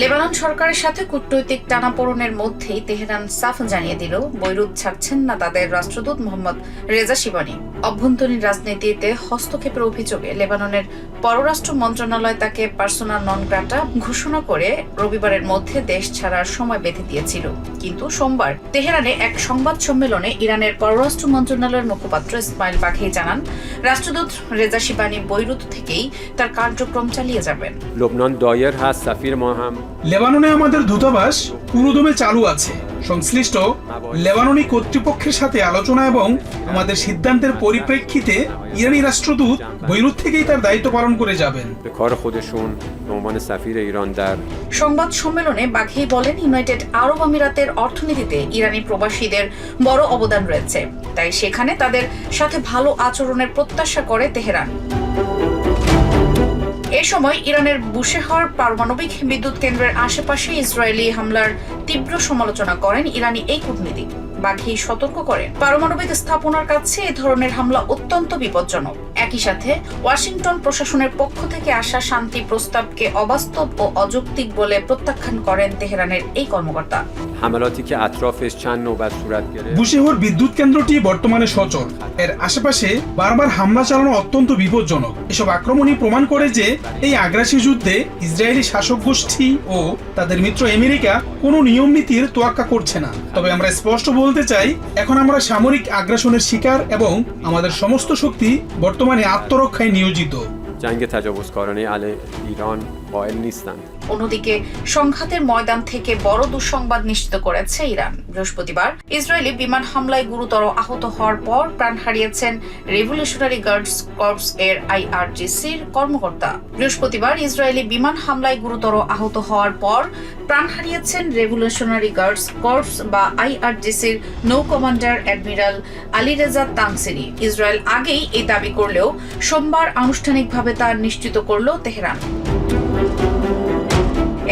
Lebanon সরকারের সাথে কূটনৈতিক টানাপোড়েনের মধ্যেই তেহরান সাফ জানিয়ে দিল বৈরুত ছাড়ছেন না তাদের রাষ্ট্রদূত মোহাম্মদ রেজা শিবানী। অভ্যন্তরীণ রাজনীতিতে হস্তক্ষেপের অভিযোগে লেবাননের পররাষ্ট্র মন্ত্রণালয় তাকে পার্সোনা নন গ্রাটা ঘোষণা করে রবিবারের মধ্যে দেশ ছাড়ার সময় বেঁধে দিয়েছিল। কিন্তু সোমবার তেহরানে এক সংবাদ সম্মেলনে ইরানের পররাষ্ট্র মন্ত্রণালয়ের মুখপাত্র ইসমাইল বাঘেই জানান, রাষ্ট্রদূত রেজা শিবানী বৈরুত থেকেই তার কার্যক্রম চালিয়ে যাবেন। লেবাননে আমাদের দূতাবাস পুরোদমে চালু আছে। সংশ্লিষ্ট লেবাননি কর্তৃপক্ষের সাথে আলোচনা এবং আমাদের সিদ্ধান্তের পরিপ্রেক্ষিতে ইরানি রাষ্ট্রদূত বৈরুত থেকেই তার দায়িত্ব পালন করে যাবেন। সংবাদ সম্মেলনে বাঘেই বলেন, ইউনাইটেড আরব আমিরাতের অর্থনীতিতে ইরানি প্রবাসীদের বড় অবদান রয়েছে, তাই সেখানে তাদের সাথে ভালো আচরণের প্রত্যাশা করে তেহরান। এ সময় ইরানের বুশেহর পারমাণবিক বিদ্যুৎ কেন্দ্রের আশেপাশে ইসরায়েলি হামলার তীব্র সমালোচনা করেন ইরানি এই কূটনীতিক। বাঘেই সতর্ক করেন, পারমাণবিক স্থাপনার কাছে এ ধরনের হামলা অত্যন্ত বিপজ্জনক। একই সাথে ওয়াশিংটন প্রশাসনের পক্ষ থেকে আসা শান্তি প্রস্তাবকে অবাস্তব ও অযৌক্তিক বলে প্রত্যাখ্যান করেন তেহরানের এই কর্মকর্তা। বুশেহর বিদ্যুৎ কেন্দ্রটি বর্তমানে সচল। এর আশেপাশে বারবার হামলা চালানো অত্যন্ত বিপজ্জনক। এসব আক্রমণই প্রমাণ করে যে এই আগ্রাসী যুদ্ধে ইসরায়েলি শাসক গোষ্ঠী ও তাদের মিত্র আমেরিকা কোনো নিয়ম নীতির তোয়াক্কা করছে না। তবে আমরা স্পষ্ট বলতে চাই, এখন আমরা সামরিক আগ্রাসনের শিকার এবং আমাদের সমস্ত শক্তি বর্তমানে আত্মরক্ষায় নিয়োজিত। অন্যদিকে সংঘাতের ময়দান থেকে বড় দুঃসংবাদ নিশ্চিত করেছে ইরান। বৃহস্পতিবার ইসরায়েলি বিমান হামলায় গুরুতর আহত হওয়ার পর প্রাণ হারিয়েছেন রেভলিউশনারি গার্ডস কর্পস এর আইআরজিসির কর্মকর্তা। বৃহস্পতিবার ইসরায়েলি বিমান হামলায় গুরুতর আহত হওয়ার পর প্রাণ হারিয়েছেন রেভলিউশনারি গার্ডস কর্পস বা আইআরজিসির নৌ কমান্ডার অ্যাডমিরাল আলীরেজা তানসিরি। ইসরায়েল আগেই এই দাবি করলেও সোমবার আনুষ্ঠানিকভাবে তা নিশ্চিত করল তেহরান।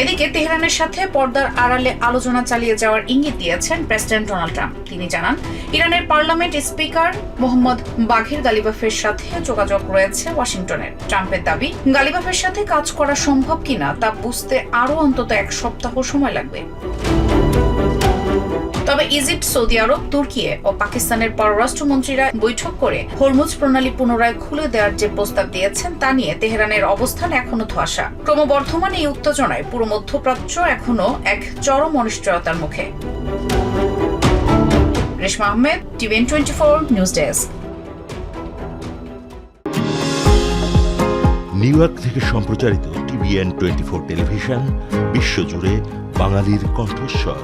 এদিকে তেহরানের সাথে পর্দার আড়ালে আলোচনা চালিয়ে যাওয়ার ইঙ্গিত দিয়েছেন প্রেসিডেন্ট ডোনাল্ড ট্রাম্প। তিনি জানান, ইরানের পার্লামেন্ট স্পিকার মোহাম্মদ বাঘির গালিবাফের সাথে যোগাযোগ রয়েছে ওয়াশিংটনের। ট্রাম্পের দাবি, গালিবাফের সাথে কাজ করা সম্ভব কিনা তা বুঝতে আরও অন্তত এক সপ্তাহ সময় লাগবে। তবে ইজিপ্ট, সৌদি আরব, তুর্কি ও পাকিস্তানের পররাষ্ট্রমন্ত্রীরা বৈঠক করে হরমুজ প্রণালী পুনরায় খুলে দেওয়ার যে প্রস্তাব দিয়েছেন তা নিয়ে তেহরানের অবস্থান এখনো ধোঁয়াশা। ক্রমবর্ধমান এই উত্তেজনায় পুরো মধ্যপ্রাচ্য এখনো এক চরম অনিশ্চয়তার মুখে। Reshma Ahmed, TVN 24 news desk. New York থেকে সম্প্রচারিত টিভিএন 24 টেলিভিশন বিশ্বজুড়ে বাঙালির কণ্ঠস্বর।